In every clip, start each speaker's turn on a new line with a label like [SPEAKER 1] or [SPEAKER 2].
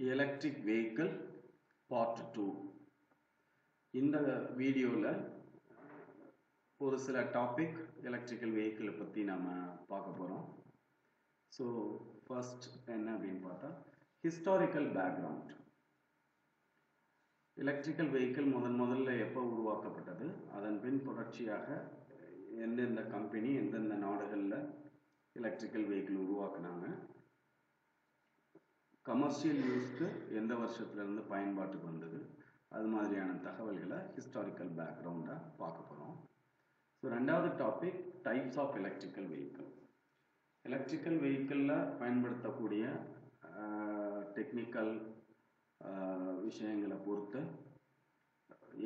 [SPEAKER 1] Electric vehicle part 2. இந்த வீடியோவில் ஒரு சில டாபிக் எலக்ட்ரிக்கல் வெஹிக்கிளை பற்றி நாம் பார்க்க போகிறோம். ஸோ ஃபர்ஸ்ட் என்ன அப்படின்னு பார்த்தா ஹிஸ்டாரிக்கல் பேக்ரவுண்ட். எலக்ட்ரிக்கல் வெஹிக்கிள் முதல்ல எப்போ உருவாக்கப்பட்டது, அதன் பின் தொடர்ச்சியாக எந்தெந்த கம்பெனி எந்தெந்த நாடுகளில் எலக்ட்ரிக்கல் வெஹிக்கிள் உருவாக்குனாங்க, கமர்ஷியல் யூஸ்க்கு எந்த வருஷத்துலேருந்து பயன்பாட்டுக்கு வந்தது, அது மாதிரியான தகவல்களை ஹிஸ்டாரிக்கல் பேக்ரவுண்டாக பார்க்க போகிறோம். ஸோ ரெண்டாவது topic types of electrical vehicle. Electrical வெஹிக்கிளில் பயன்படுத்தக்கூடிய டெக்னிக்கல் விஷயங்களை பொறுத்து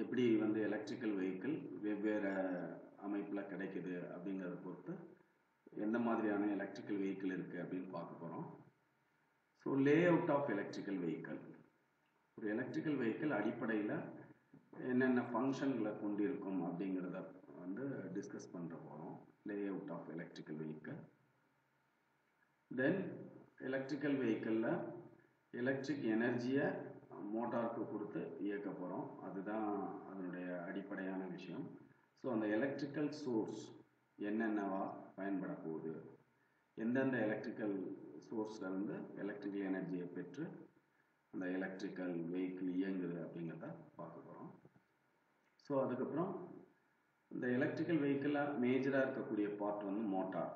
[SPEAKER 1] எப்படி எலக்ட்ரிக்கல் வெஹிக்கிள் வெவ்வேறு அமைப்பில் கிடைக்குது அப்படிங்கிறத பொறுத்து எந்த மாதிரியான எலக்ட்ரிக்கல் வெஹிக்கிள் இருக்குது அப்படின்னு பார்க்க போகிறோம். So layout of electrical vehicle. ஒரு எலக்ட்ரிக்கல் வெஹிக்கிள் அடிப்படையில் என்னென்ன ஃபங்க்ஷன்களை கொண்டிருக்கும் அப்படிங்கிறத டிஸ்கஸ் பண்ணுற போகிறோம். Layout of electrical vehicle. Then electrical வெஹிக்கிளில் எலக்ட்ரிக் எனர்ஜியை மோட்டாருக்கு கொடுத்து இயக்க போகிறோம். அதுதான் அதனுடைய அடிப்படையான விஷயம். ஸோ அந்த எலக்ட்ரிக்கல் சோர்ஸ் என்னென்னவா பயன்பட போகுது, எந்தெந்த எலக்ட்ரிக்கல் சோர்ஸ்லேருந்து எலக்ட்ரிக்கல் எனர்ஜியை பெற்று அந்த எலக்ட்ரிக்கல் வெஹிக்கிள் இயங்குது அப்படிங்கிறத பார்க்க போகிறோம். ஸோ அதுக்கப்புறம் இந்த எலக்ட்ரிக்கல் வெஹிக்கிளில் மேஜராக இருக்கக்கூடிய பார்ட் மோட்டார்.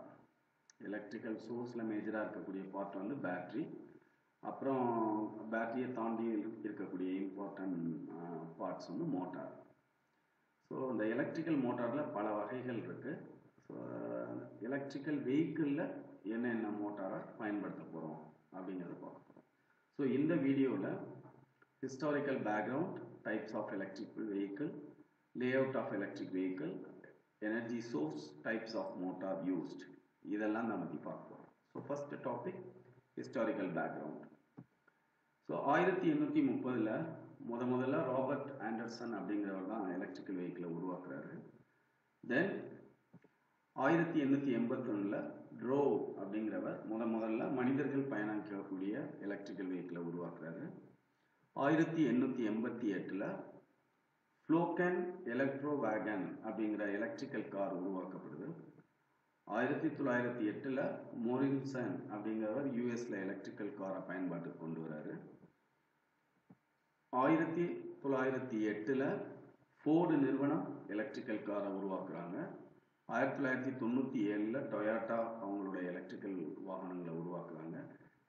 [SPEAKER 1] எலக்ட்ரிக்கல் சோர்ஸில் மேஜராக இருக்கக்கூடிய பார்ட் பேட்ரி. அப்புறம் பேட்டரியை தாண்டி இருக்கக்கூடிய இம்பார்ட்டன்ட் பார்ட்ஸ் மோட்டார். ஸோ இந்த எலக்ட்ரிக்கல் மோட்டாரில் பல வகைகள் இருக்குது. ஸோ எலக்ட்ரிக்கல் வெஹிக்கிளில் என்னென்ன மோட்டாரை பயன்படுத்த போகிறோம் அப்படிங்கிறத பார்க்க போகிறோம். ஸோ இந்த வீடியோவில் historical background, types of electrical vehicle, layout of electric vehicle, energy source, types of motor used, இதெல்லாம் நம்ம பற்றி பார்க்க போகிறோம். So first topic historical background. So 1830 முதல்ல ராபர்ட் ஆண்டர்சன் அப்படிங்கிறவர் தான் எலக்ட்ரிக்கல் வெஹிக்கிளை உருவாக்குறாரு. தென் 1881 ட்ரோவ் அப்படிங்கிறவர் முதல்ல மனிதர்கள் பயணிக்கக்கூடிய எலக்ட்ரிக்கல் வெஹிக்கிளை உருவாக்குறாரு. 1888 ஃப்ளோக்கன் எலக்ட்ரோ வேகன் அப்படிங்கிற எலக்ட்ரிக்கல் கார் உருவாக்கப்படுது. 1908 மோரின்சன் அப்படிங்கிறவர் யூஎஸ்ல எலக்ட்ரிக்கல் காரை பயன்பாட்டுக்கு கொண்டு வராரு. 1908 ஃபோர்டு நிறுவனம் எலக்ட்ரிக்கல் காரை உருவாக்குறாங்க. 1997 டொயோட்டா அவங்களுடைய எலக்ட்ரிக்கல் வாகனங்களை உருவாக்குறாங்க.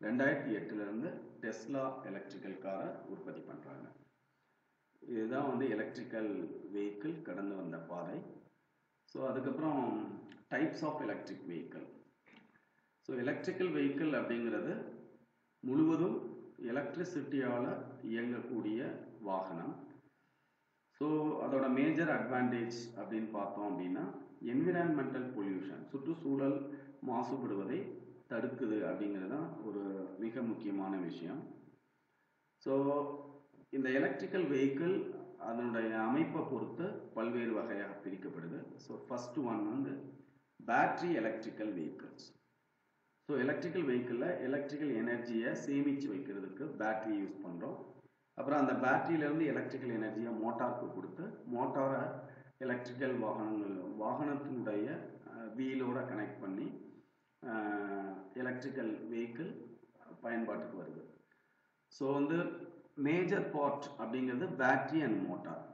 [SPEAKER 1] 2008 டெஸ்லா எலக்ட்ரிக்கல் காரை உற்பத்தி பண்ணுறாங்க. இதுதான் எலக்ட்ரிக்கல் வெஹிக்கிள் கடந்து வந்த பாதை. ஸோ அதுக்கப்புறம் types of electric vehicle. So electrical vehicle அப்படிங்கிறது முழுவதும் எலக்ட்ரிசிட்டியால் இயங்கக்கூடிய வாகனம். ஸோ அதோட மேஜர் அட்வான்டேஜ் அப்படின்னு பார்த்தோம் அப்படின்னா என்விரான்மெண்டல் பொல்யூஷன், சுற்றுச்சூழல் மாசுபடுவதை தடுக்குது அப்படிங்கிறது தான் ஒரு மிக முக்கியமான விஷயம். ஸோ இந்த எலக்ட்ரிக்கல் வெஹிக்கிள் அதனுடைய அமைப்பை பொறுத்து பல்வேறு வகையாக பிரிக்கப்படுது. So first one battery electrical vehicles. So electrical வெஹிக்கிளில் எலக்ட்ரிக்கல் எனர்ஜியை சேமித்து வைக்கிறதுக்கு பேட்டரி யூஸ் பண்ணுறோம். அப்புறம் அந்த பேட்டரியிலேருந்து எலக்ட்ரிக்கல் எனர்ஜியை மோட்டாருக்கு கொடுத்து மோட்டாரை எலக்ட்ரிக்கல் வாகனத்தினுடைய வீலோட கனெக்ட் பண்ணி எலக்ட்ரிக்கல் வெஹிக்கிள் பயன்பாட்டுக்கு வருது. ஸோ மேஜர் பார்ட் அப்படிங்கிறது battery and motor.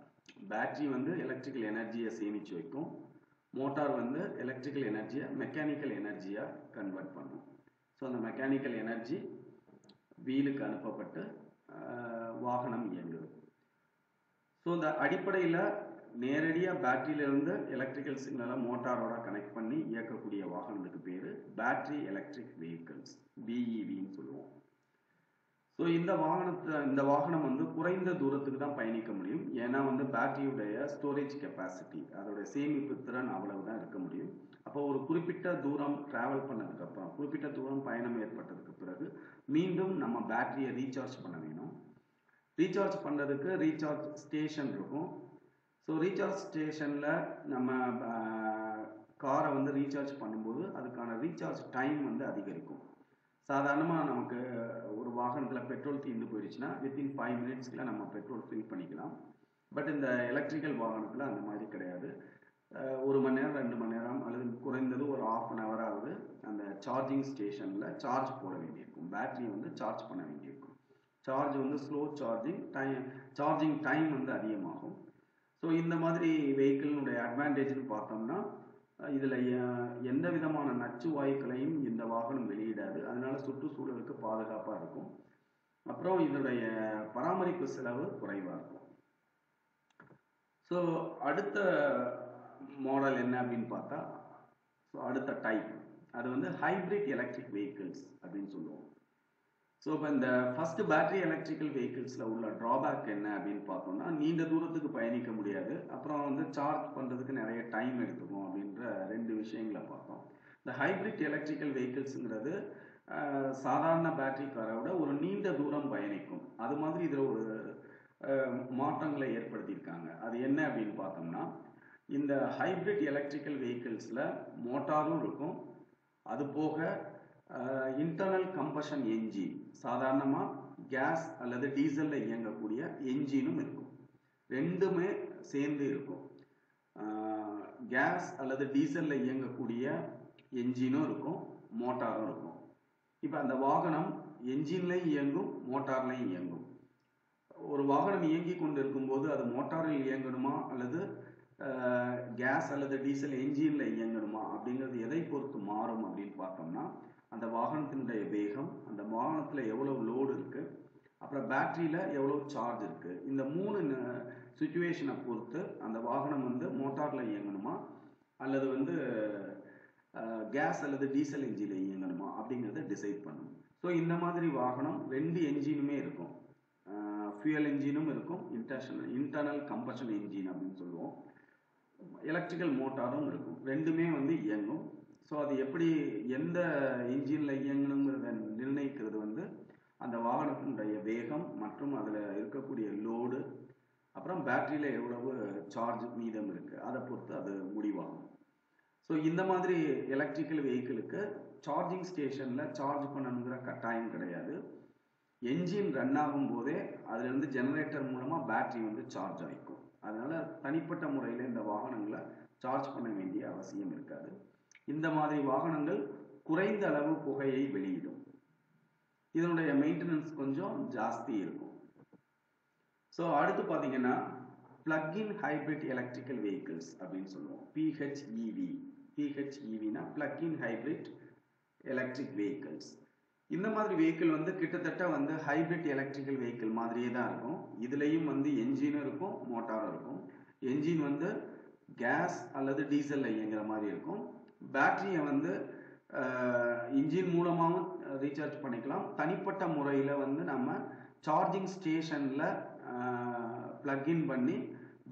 [SPEAKER 1] Battery electrical எனர்ஜியை சேமித்து வைக்கும். மோட்டார் எலக்ட்ரிக்கல் எனர்ஜியை மெக்கானிக்கல் எனர்ஜியாக கன்வெர்ட் பண்ணும். ஸோ அந்த மெக்கானிக்கல் எனர்ஜி வீலுக்கு அனுப்பப்பட்டு வாகனம் இயங்குது. ஸோ இந்த அடிப்படையில் நேரடியாக பேட்டரியிலிருந்து எலக்ட்ரிக்கல் சிக்னலை மோட்டாரோட கனெக்ட் பண்ணி இயக்கக்கூடிய வாகனத்துக்கு பேர் பேட்டரி எலக்ட்ரிக் வெஹிக்கிள்ஸ், பிஇவின்னு சொல்லுவோம். ஸோ இந்த வாகனம் குறைந்த தூரத்துக்கு தான் பயணிக்க முடியும். ஏன்னா பேட்டரியுடைய ஸ்டோரேஜ் கெப்பாசிட்டி, அதோடைய சேமிப்பு திறன் அவ்வளவு தான் இருக்க முடியும். அப்போ ஒரு குறிப்பிட்ட தூரம் டிராவல் பண்ணதுக்கு அப்புறம், குறிப்பிட்ட தூரம் பயணம் ஏற்பட்டதுக்கு பிறகு மீண்டும் நம்ம பேட்டரியை ரீசார்ஜ் பண்ண வேணும். ரீசார்ஜ் பண்ணுறதுக்கு ரீசார்ஜ் ஸ்டேஷன் இருக்கும். ஸோ ரீசார்ஜ் ஸ்டேஷனில் நம்ம காரை ரீசார்ஜ் பண்ணும்போது அதுக்கான ரீசார்ஜ் டைம் அதிகரிக்கும். சாதாரணமாக நமக்கு ஒரு வாகனத்தில் பெட்ரோல் தீர்ந்து போயிடுச்சுன்னா வித்தின் 5 மினிட்ஸ்க்குள்ள நம்ம பெட்ரோல் ஃபில் பண்ணிக்கலாம். பட் இந்த எலக்ட்ரிக்கல் வாகனத்தில் அந்த மாதிரி கிடையாது. 1 மணி நேரம் 2 மணி நேரம் அல்லது குறைந்தது ஒரு ½ அன் ஹவராவது அந்த சார்ஜிங் ஸ்டேஷனில் சார்ஜ் போட வேண்டியிருக்கும். பேட்டரி வந்து சார்ஜ் பண்ண வேண்டியிருக்கும். சார்ஜ் வந்து ஸ்லோ சார்ஜிங் டைம் வந்து அதிகமாகும். ஸோ இந்த மாதிரி வெஹிக்கிளினுடைய அட்வான்டேஜ்னு பார்த்தோம்னா இதில் எந்த விதமான நச்சு வாயுக்களையும் இந்த வாகனம் வெளியிடாது. அதனால சுற்றுச்சூழலுக்கு பாதுகாப்பாக இருக்கும். அப்புறம் இதனுடைய பராமரிப்பு செலவு குறைவாக இருக்கும். ஸோ அடுத்த மாடல் என்ன அப்படின்னு பார்த்தா, ஸோ அடுத்த டைப் அது வந்து ஹைப்ரிட் எலக்ட்ரிக் வெஹிக்கிள்ஸ் அப்படின்னு சொல்லுவோம். ஸோ இப்போ இந்த ஃபர்ஸ்ட் பேட்டரி எலக்ட்ரிக்கல் வெஹிக்கிள்ஸில் உள்ள ட்ராபேக் என்ன அப்படின்னு பார்த்தோம்னா, நீண்ட தூரத்துக்கு பயணிக்க முடியாது, அப்புறம் வந்து சார்ஜ் பண்ணுறதுக்கு நிறைய டைம் எடுத்துக்கும் அப்படின்ற 2 விஷயங்களை பார்த்தோம். இந்த ஹைப்ரிட் எலக்ட்ரிக்கல் வெஹிக்கிள்ஸுங்கிறது சாதாரண பேட்டரி காரை விட ஒரு நீண்ட தூரம் பயணிக்கும். அது மாதிரி இதில் ஒரு மாற்றங்களை ஏற்படுத்தியிருக்காங்க. அது என்ன அப்படின்னு பார்த்தோம்னா, இந்த ஹைப்ரிட் எலக்ட்ரிக்கல் வெஹிக்கிள்ஸில் மோட்டாரும் இருக்கும், அது போக இன்டர்னல் கம்பஷன் என்ஜின் சாதாரணமாக கேஸ் அல்லது டீசலில் இயங்கக்கூடிய என்ஜினும் இருக்கும். ரெண்டுமே சேர்ந்து இருக்கும். கேஸ் அல்லது டீசலில் இயங்கக்கூடிய என்ஜினும் இருக்கும், மோட்டாரும் இருக்கும். இப்போ அந்த வாகனம் என்ஜின்லையும் இயங்கும், மோட்டார்லையும் இயங்கும். ஒரு வாகனம் இயங்கி கொண்டு இருக்கும்போது அது மோட்டாரில் இயங்கணுமா அல்லது கேஸ் அல்லது டீசல் என்ஜினில் இயங்கணுமா அப்படிங்கிறது எதை பொறுத்து மாறும் அப்படின்னு பார்த்தோம்னா, அந்த வாகனத்தினுடைய வேகம், அந்த வாகனத்தில் எவ்வளவு லோடு இருக்குது, அப்புறம் பேட்டரியில் எவ்வளோ சார்ஜ் இருக்குது, இந்த 3 சுச்சுவேஷனை பொறுத்து அந்த வாகனம் வந்து மோட்டாரில் இயங்கணுமா அல்லது வந்து கேஸ் அல்லது டீசல் என்ஜினில் இயங்கணுமா அப்படிங்கிறத டிசைட் பண்ணும். ஸோ இந்த மாதிரி வாகனம் 2 என்ஜினுமே இருக்கும். ஃபியூயல் என்ஜினும் இருக்கும், இன்டர்னல் கம்பஷன் என்ஜின் அப்படின்னு சொல்லுவோம். எலக்ட்ரிக்கல் மோட்டாரும் இருக்கும். ரெண்டுமே வந்து இயங்கும். ஸோ அது எப்படி எந்த என்ஜினில் இயங்கணுங்கிறத நிர்ணயிக்கிறது வந்து அந்த வாகனத்தினுடைய வேகம் மற்றும் அதில் இருக்கக்கூடிய லோடு, அப்புறம் பேட்டரியில் எவ்வளவு சார்ஜ் மீதம் இருக்குது, அதை பொறுத்து அது முடிவாகும். ஸோ இந்த மாதிரி எலக்ட்ரிக்கல் வெஹிக்கிளுக்கு சார்ஜிங் ஸ்டேஷனில் சார்ஜ் பண்ணணுங்கிற கட்டாயம் கிடையாது. என்ஜின் ரன் ஆகும் போதே அதுலேருந்து ஜெனரேட்டர் மூலமாக பேட்டரி வந்து சார்ஜ் ஆகிக்கும். அதனால தனிப்பட்ட முறையில் இந்த வாகனங்களை சார்ஜ் பண்ண வேண்டிய அவசியம் இருக்காது. இந்த மாதிரி வாகனங்கள் குறைந்த அளவு புகையை வெளியிடும். இதனுடைய மெயின்டெனன்ஸ் கொஞ்சம் ஜாஸ்தி இருக்கும். ஸோ அடுத்து பார்த்தீங்கன்னா பிளக்-இன் ஹைப்ரிட் எலக்ட்ரிக்கல் வெஹிக்கிள்ஸ் அப்படின்னு சொல்லுவோம். PHEV. PHEVனா பிளக்-இன் ஹைப்ரிட் எலக்ட்ரிக் வெஹிக்கிள்ஸ். இந்த மாதிரி வெஹிக்கிள் வந்து கிட்டத்தட்ட வந்து ஹைப்ரிட் எலக்ட்ரிக்கல் வெஹிக்கிள் மாதிரியே தான் இருக்கும். இதுலேயும் வந்து என்ஜினும் இருக்கும், மோட்டாரும் இருக்கும். என்ஜின் வந்து கேஸ் அல்லது டீசலில் இயங்குற மாதிரி இருக்கும். பேட்டரியை வந்து இன்ஜின் மூலமாகவும் ரீசார்ஜ் பண்ணிக்கலாம். தனிப்பட்ட முறையில் வந்து நம்ம சார்ஜிங் ஸ்டேஷனில் ப்ளக்இன் பண்ணி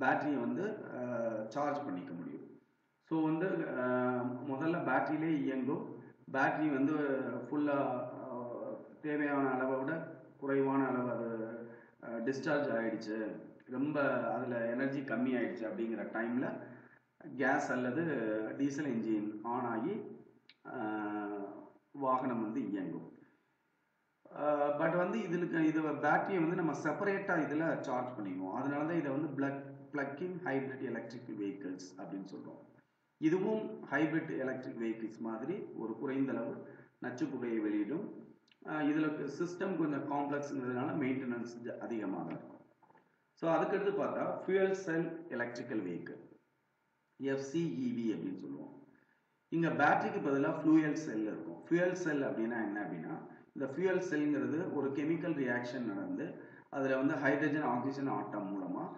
[SPEAKER 1] பேட்டரியை வந்து சார்ஜ் பண்ணிக்க முடியும். ஸோ வந்து முதல்ல பேட்டரியிலே இயங்கும். பேட்டரி வந்து ஃபுல்லாக தேவையான அளவை விட குறைவான அளவு அது டிஸ்சார்ஜ் ஆகிடுச்சு, ரொம்ப அதில் எனர்ஜி கம்மி ஆகிடுச்சு அப்படிங்கிற டைமில் கேஸ் அல்லது டீசல் என்ஜின் ஆன் ஆகி வாகனம் வந்து இயங்கும். பட் வந்து இது பேட்டரியை வந்து நம்ம செப்பரேட்டாக இதில் சார்ஜ் பண்ணிக்குவோம். அதனால தான் இதை வந்து பிளக்-இன் ஹைப்ரிட் எலக்ட்ரிக் வெஹிக்கிள்ஸ் அப்படின்னு சொல்கிறோம். இதுவும் ஹைப்ரிட் எலக்ட்ரிக் வெஹிக்கிள்ஸ் மாதிரி ஒரு குறைந்தளவு நச்சு புகையை வெளியிடும். இதில் சிஸ்டம் கொஞ்சம் காம்ப்ளெக்ஸுங்கிறதுனால மெயின்டெனன்ஸ் அதிகமாக இருக்கும். ஸோ அதுக்கடுத்து பார்த்தா fuel cell electrical vehicle, FCEV அப்படின்னு சொல்லுவோம். இங்கே பேட்டரிக்கு பதிலாக ஃபியூயல் செல் இருக்கும். ஃபியூயல் செல் அப்படின்னா என்ன அப்படின்னா, இந்த ஃபியூயல் செல்ங்கிறது ஒரு கெமிக்கல் ரியாக்ஷன் நடந்து அதில் வந்து ஹைட்ரஜன் ஆக்சிஜன் ஆட்டம் மூலமாக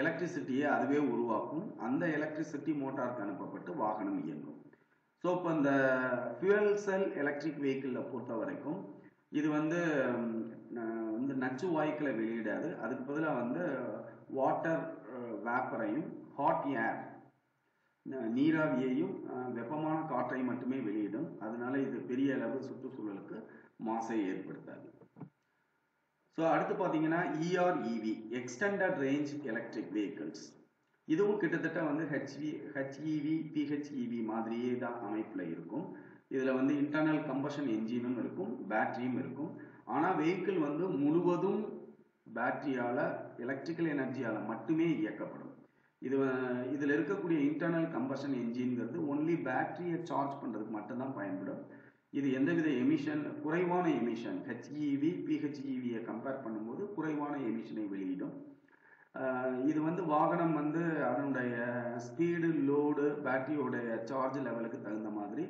[SPEAKER 1] எலக்ட்ரிசிட்டியை அதுவே உருவாக்கும். அந்த எலக்ட்ரிசிட்டி மோட்டாருக்கு அனுப்பப்பட்டு வாகனம் இயங்கும். ஸோ இப்போ இந்த ஃபியூயல் செல் எலக்ட்ரிக் வெஹிக்கிளை பொறுத்த வரைக்கும் இது வந்து நச்சு வாயுக்களை வெளியிடாது. அதுக்கு பதிலாக வந்து வாட்டர் வேப்பரையும் ஹாட் ஏர் நீராவியையும் வெப்பமான காற்றை மட்டுமே வெளியிடும். அதனால இது பெரிய அளவு சுற்றுச்சூழலுக்கு மாசை ஏற்படுத்தாது. ஸோ அடுத்து பார்த்தீங்கன்னா EREV, extended range electric vehicles. இதுவும் கிட்டத்தட்ட வந்து HEV, PHEV மாதிரியே தான் அமைப்பில் இருக்கும். இதில் வந்து இன்டர்னல் கம்பஷன் என்ஜினும் இருக்கும், பேட்டரியும் இருக்கும். ஆனால் வெஹிக்கிள் வந்து முழுவதும் பேட்டரியால் எலக்ட்ரிக்கல் எனர்ஜியால் மட்டுமே இயக்கப்படும். இதில் இருக்கக்கூடிய இன்டர்னல் கம்பஷன் என்ஜின்ங்கிறது ஒன்லி பேட்டரியை சார்ஜ் பண்ணுறதுக்கு மட்டும்தான் பயன்படும். இது எந்தவித குறைவான எமிஷன் ஹெச்இவி பிஹெச்இவியை கம்பேர் பண்ணும்போது குறைவான எமிஷனை வெளியிடும். இது வந்து வாகனம் வந்து அதனுடைய ஸ்பீடு, லோடு, பேட்டரியோடைய சார்ஜ் லெவலுக்கு தகுந்த மாதிரி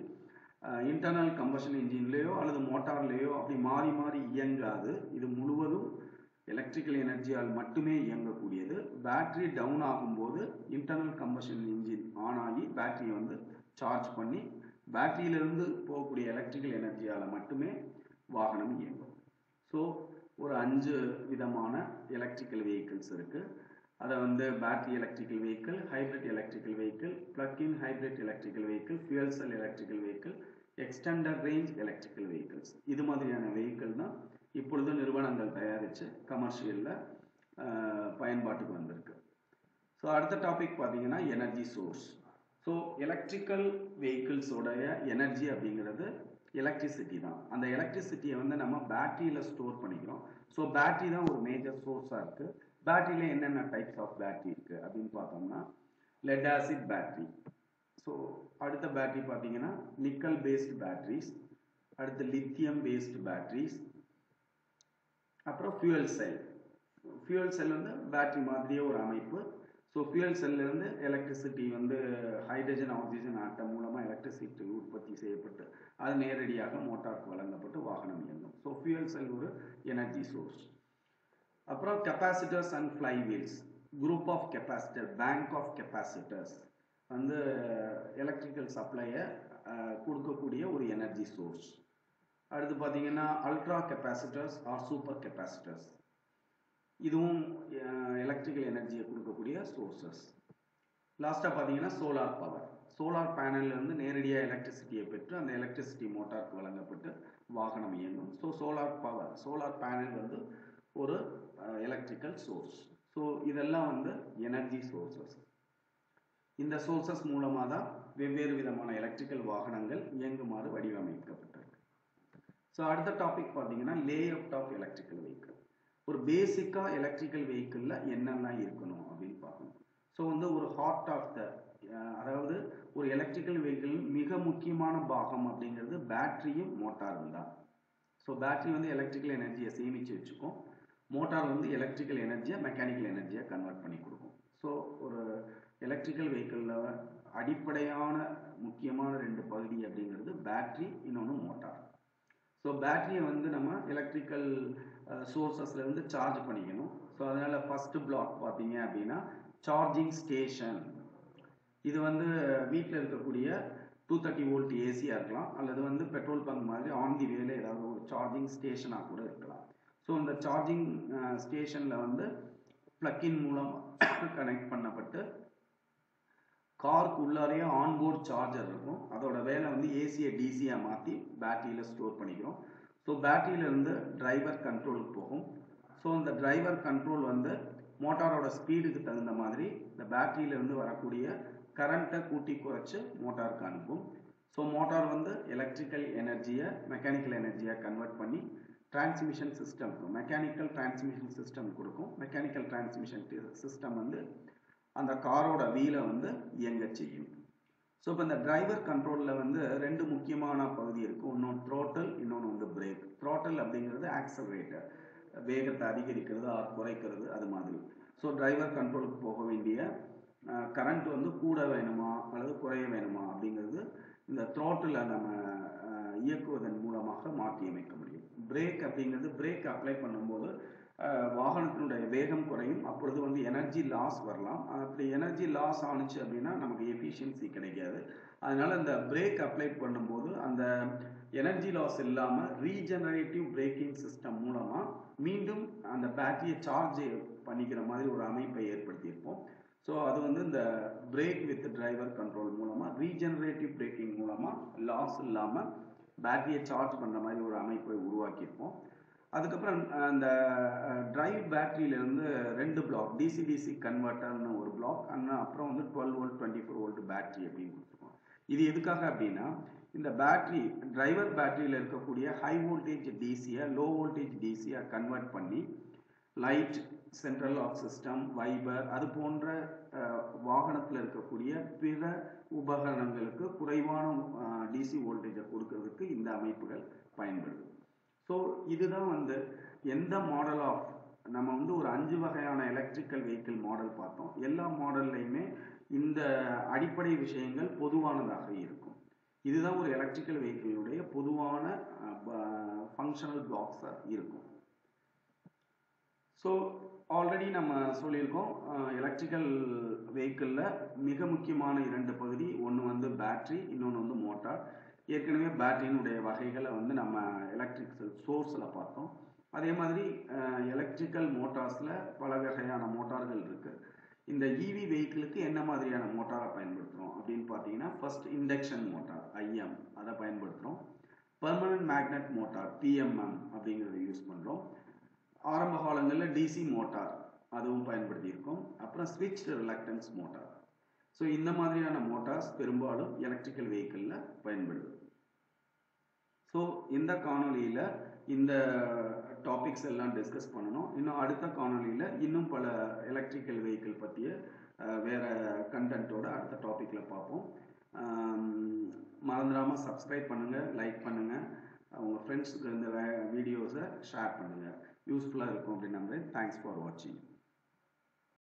[SPEAKER 1] இன்டர்னல் கம்பஷன் இன்ஜின்லேயோ அல்லது மோட்டார்லேயோ அப்படி மாறி மாறி இயங்காது. இது முழுவதும் எலக்ட்ரிக்கல் எனர்ஜியால் மட்டுமே இயங்கக்கூடியது. பேட்டரி டவுன் ஆகும்போது இன்டர்னல் கம்பஷன் இன்ஜின் ஆன் ஆகி பேட்டரியை வந்து சார்ஜ் பண்ணி பேட்டரியிலிருந்து போகக்கூடிய எலக்ட்ரிக்கல் எனர்ஜியால் மட்டுமே வாகனம் இயங்கும். ஸோ ஒரு 5 விதமான எலக்ட்ரிக்கல் வெஹிக்கிள்ஸ் இருக்குது. அதை வந்து battery electrical vehicle, hybrid electrical vehicle, plug in hybrid electrical vehicle, fuel cell electrical vehicle, extended range electrical vehicles. இது மாதிரியான வெஹிக்கிள் தான் இப்பொழுது நிறுவனங்கள் தயாரித்து கமர்ஷியலில் பயன்பாட்டுக்கு வந்திருக்கு. ஸோ அடுத்த டாபிக் பார்த்தீங்கன்னா எனர்ஜி சோர்ஸ். ஸோ எலக்ட்ரிக்கல் வெஹிக்கிள்ஸோடைய எனர்ஜி அப்படிங்கிறது எலக்ட்ரிசிட்டி தான். அந்த எலக்ட்ரிசிட்டியை வந்து நம்ம பேட்டரியில் ஸ்டோர் பண்ணிக்கிறோம். ஸோ பேட்டரி தான் ஒரு மேஜர் சோர்ஸாக இருக்குது. பேட்டரியில் என்னென்ன டைப்ஸ் ஆஃப் பேட்டரி இருக்குது அப்படின்னு பார்த்தோம்னா லெட் ஆசிட் பேட்டரி. ஸோ அடுத்த பேட்டரி பார்த்தீங்கன்னா நிக்கல் பேஸ்டு பேட்டரிஸ், அடுத்து லித்தியம் பேஸ்டு பேட்டரிஸ், அப்புறம் ஃபியூயல் செல். ஃபியூயல் செல் வந்து பேட்டரி மாதிரியே ஒரு அமைப்பு. ஸோ ஃபியூயல் செல்லிருந்து எலக்ட்ரிசிட்டி வந்து ஹைட்ரஜன் ஆக்சிஜன் ஆட்டம் மூலமாக எலக்ட்ரிசிட்டி உற்பத்தி செய்யப்பட்டு அது நேரடியாக மோட்டாருக்கு வழங்கப்பட்டு வாகனம் இயங்கும். ஸோ ஃபியூயல் செல் ஒரு எனர்ஜி சோர்ஸ். அப்புறம் capacitors and flywheels, group of capacitor, bank of capacitors வந்து எலக்ட்ரிக்கல் சப்ளையை கொடுக்கக்கூடிய ஒரு எனர்ஜி சோர்ஸ். அடுத்து பார்த்தீங்கன்னா ultra capacitors or super capacitors, இதுவும் எலக்ட்ரிக்கல் எனர்ஜியை கொடுக்கக்கூடிய சோர்சஸ். லாஸ்ட்டாக பார்த்தீங்கன்னா சோலார் பவர். சோலார் பேனல்லேருந்து நேரடியாக எலக்ட்ரிசிட்டியை பெற்று அந்த எலக்ட்ரிசிட்டி மோட்டாருக்கு வழங்கப்பட்டு வாகனம் இயங்கும். So solar power, solar panel வந்து ஒரு எலக்ட்ரிக்கல் சோர்ஸ். ஸோ இதெல்லாம் வந்து எனர்ஜி சோர்சஸ். இந்த சோர்சஸ் மூலமாக தான் வெவ்வேறு விதமான எலக்ட்ரிக்கல் வாகனங்கள் இயங்குமாறு வடிவமைக்கப்பட்டிருக்கு. ஸோ அடுத்த டாபிக் பார்த்தீங்கன்னா layout of electrical vehicle. ஒரு பேசிக்காக எலக்ட்ரிக்கல் வெஹிக்கிளில் என்னெல்லாம் இருக்கணும் அப்படின்னு பார்க்கணும். ஸோ வந்து ஒரு ஹார்ட் ஆஃப் த, அதாவது ஒரு எலக்ட்ரிக்கல் வெஹிக்கிள் மிக முக்கியமான பாகம் அப்படிங்கிறது பேட்டரியும் மோட்டாரும் தான். ஸோ பேட்டரி வந்து எலக்ட்ரிக்கல் எனர்ஜியை சேமித்து வச்சுக்கும், மோட்டார் வந்து எலக்ட்ரிக்கல் எனர்ஜியை மெக்கானிக்கல் எனர்ஜியை கன்வெர்ட் பண்ணி கொடுக்கும். ஸோ ஒரு எலக்ட்ரிக்கல் வெஹிக்கிளில் அடிப்படையான முக்கியமான 2 பகுதி அப்படிங்கிறது பேட்டரி, இன்னொன்று மோட்டார். ஸோ பேட்டரியை வந்து நம்ம எலக்ட்ரிக்கல் சோர்சஸ்லேருந்து சார்ஜ் பண்ணிக்கணும். ஸோ அதனால் ஃபஸ்ட்டு பிளாக் பார்த்தீங்க அப்படின்னா சார்ஜிங் ஸ்டேஷன். இது வந்து வீட்டில் இருக்கக்கூடிய 230 வோல்ட் ஏசியாக இருக்கலாம், அல்லது வந்து பெட்ரோல் பங்க் மாதிரி ஆன் தி வேல ஏதாவது ஒரு சார்ஜிங் ஸ்டேஷனாக கூட இருக்கலாம். ஸோ இந்த சார்ஜிங் ஸ்டேஷனில் வந்து பிளக்-இன் மூலம் கனெக்ட் பண்ணப்பட்டு காருக்கு உள்ளாரையே ஆன்போர்ட் சார்ஜர் இருக்கும். அதோட வேலை வந்து ஏசியை டிசியாக மாற்றி பேட்டரியில் ஸ்டோர் பண்ணிக்கிறோம். ஸோ பேட்டரியிலேருந்து டிரைவர் கண்ட்ரோலுக்கு போகும். ஸோ இந்த டிரைவர் கண்ட்ரோல் வந்து மோட்டாரோட ஸ்பீடுக்கு தகுந்த மாதிரி இந்த பேட்டரியிலேருந்து வரக்கூடிய கரண்ட்டை கூட்டி குறைச்சி மோட்டாருக்கு அனுப்பும். ஸோ மோட்டார் வந்து எலக்ட்ரிக்கல் எனர்ஜியை மெக்கானிக்கல் எனர்ஜியை கன்வெர்ட் பண்ணி transmission system, mechanical transmission system கொடுக்கும். மெக்கானிக்கல் டிரான்ஸ்மிஷன் சிஸ்டம் வந்து அந்த காரோட வீலை வந்து இயங்க செய்யும். ஸோ இப்போ இந்த டிரைவர் கண்ட்ரோலில் வந்து 2 முக்கியமான பகுதி இருக்குது. ஒன்று த்ரோட்டல், இன்னொன்று வந்து பிரேக். த்ரோட்டல் அப்படிங்கிறது ஆக்சலரேட்டர், வேகத்தை அதிகரிக்கிறது குறைக்கிறது அது மாதிரி. ஸோ டிரைவர் கண்ட்ரோலுக்கு போக வேண்டிய கரண்ட் வந்து கூட வேணுமா அல்லது குறைய வேணுமா அப்படிங்கிறது இந்த த்ரோட்டில் நம்ம இயக்குவதன் மூலமாக மாற்றி அமைக்க முடியும். பிரேக் அப்படிங்கிறது பிரேக் அப்ளை பண்ணும்போது வாகனத்தினுடைய வேகம் குறையும். அப்பொழுது வந்து எனர்ஜி லாஸ் வரலாம். அப்படி எனர்ஜி லாஸ் ஆணுச்சு அப்படின்னா நமக்கு எஃபிஷியன்சி கிடைக்காது. அதனால் இந்த பிரேக் அப்ளை பண்ணும்போது அந்த எனர்ஜி லாஸ் இல்லாமல் ரீஜெனரேட்டிவ் பிரேக்கிங் சிஸ்டம் மூலமாக மீண்டும் அந்த பேட்டரியை சார்ஜ் பண்ணிக்கிற மாதிரி ஒரு அமைப்பை ஏற்படுத்தியிருப்போம். ஸோ அது வந்து இந்த பிரேக் வித் டிரைவர் கண்ட்ரோல் மூலமாக ரீஜெனரேட்டிவ் பிரேக்கிங் மூலமாக லாஸ் இல்லாமல் பேட்டரியை சார்ஜ் பண்ணுற மாதிரி ஒரு அமைப்பை உருவாக்கியிருப்போம். அதுக்கப்புறம் அந்த டிரைவ் பேட்டரியிலேருந்து 2 பிளாக், டிசி கன்வெர்ட்டர்னு ஒரு பிளாக், அப்புறம் வந்து 12 வோல்ட் 24 வோல்ட் பேட்டரி அப்படின்னு கொடுத்துருக்கோம். இது எதுக்காக அப்படின்னா இந்த பேட்டரி டிரைவர் பேட்டரியில் இருக்கக்கூடிய ஹை வோல்டேஜ் டிசியை லோ வோல்டேஜ் டிசியை கன்வெர்ட் பண்ணி light, central lock system, wiper அது போன்ற வாகனத்தில் இருக்கக்கூடிய பிற உபகரணங்களுக்கு குறைவான டிசி வோல்டேஜை கொடுக்கறதுக்கு இந்த அமைப்புகள் பயன்படுது. ஸோ இதுதான் வந்து எந்த மாடல் ஆஃப் நம்ம வந்து ஒரு 5 வகையான எலக்ட்ரிக்கல் வெஹிக்கிள் மாடல் பார்த்தோம். எல்லா மாடல்லையுமே இந்த அடிப்படை விஷயங்கள் பொதுவானதாக இருக்கும். இதுதான் ஒரு எலக்ட்ரிக்கல் வெஹிக்கிளுடைய பொதுவான ஃபங்க்ஷனல் பிளாக்ஸாக இருக்கும். ஸோ ஆல்ரெடி நம்ம சொல்லியிருக்கோம், எலக்ட்ரிக்கல் வெஹிக்கிளில் மிக முக்கியமான 2 பகுதி, ஒன்று வந்து பேட்ரி, இன்னொன்று வந்து மோட்டார். ஏற்கனவே பேட்டரியினுடைய வகைகளை வந்து நம்ம எலக்ட்ரிக்கல் சோர்ஸில் பார்த்தோம். அதே மாதிரி எலக்ட்ரிக்கல் மோட்டார்ஸில் பல வகையான மோட்டார்கள் இருக்குது. இந்த இவி வெஹிக்கிளுக்கு என்ன மாதிரியான மோட்டாரை பயன்படுத்துகிறோம் அப்படின்னு பார்த்தீங்கன்னா, ஃபர்ஸ்ட் இண்டக்ஷன் மோட்டார் ஐஎம் அதை பயன்படுத்துகிறோம். பெர்மனன்ட் மேக்னெட் மோட்டார் பிஎம்எம் அப்படிங்கிறத யூஸ் பண்ணுறோம். ஆரம்ப காலங்களில் டிசி மோட்டார் அதுவும் பயன்படுத்தியிருக்கோம். அப்புறம் ஸ்விட்ச் ரிலக்டன்ஸ் மோட்டார். ஸோ இந்த மாதிரியான மோட்டார்ஸ் பெரும்பாலும் எலக்ட்ரிக்கல் வெஹிக்கிளில் பயன்படுது. ஸோ இந்த காணொலியில் இந்த டாபிக்ஸ் எல்லாம் டிஸ்கஸ் பண்ணணும். இன்னும் அடுத்த காணொலியில் இன்னும் பல எலக்ட்ரிக்கல் வெஹிக்கிள் பற்றிய வேறு கண்டென்ட்டோட அடுத்த டாப்பிக்கில் பார்ப்போம். மறந்துடாமல் சப்ஸ்கிரைப் பண்ணுங்கள், லைக் பண்ணுங்கள், உங்கள் ஃப்ரெண்ட்ஸுக்கு இந்த வீடியோஸை ஷேர் பண்ணுங்கள். யூஸ்ஃபுல்லாக இருக்கும் அப்படின்னு நம்புகிறேன். தேங்க்ஸ் ஃபார் வாட்சிங்.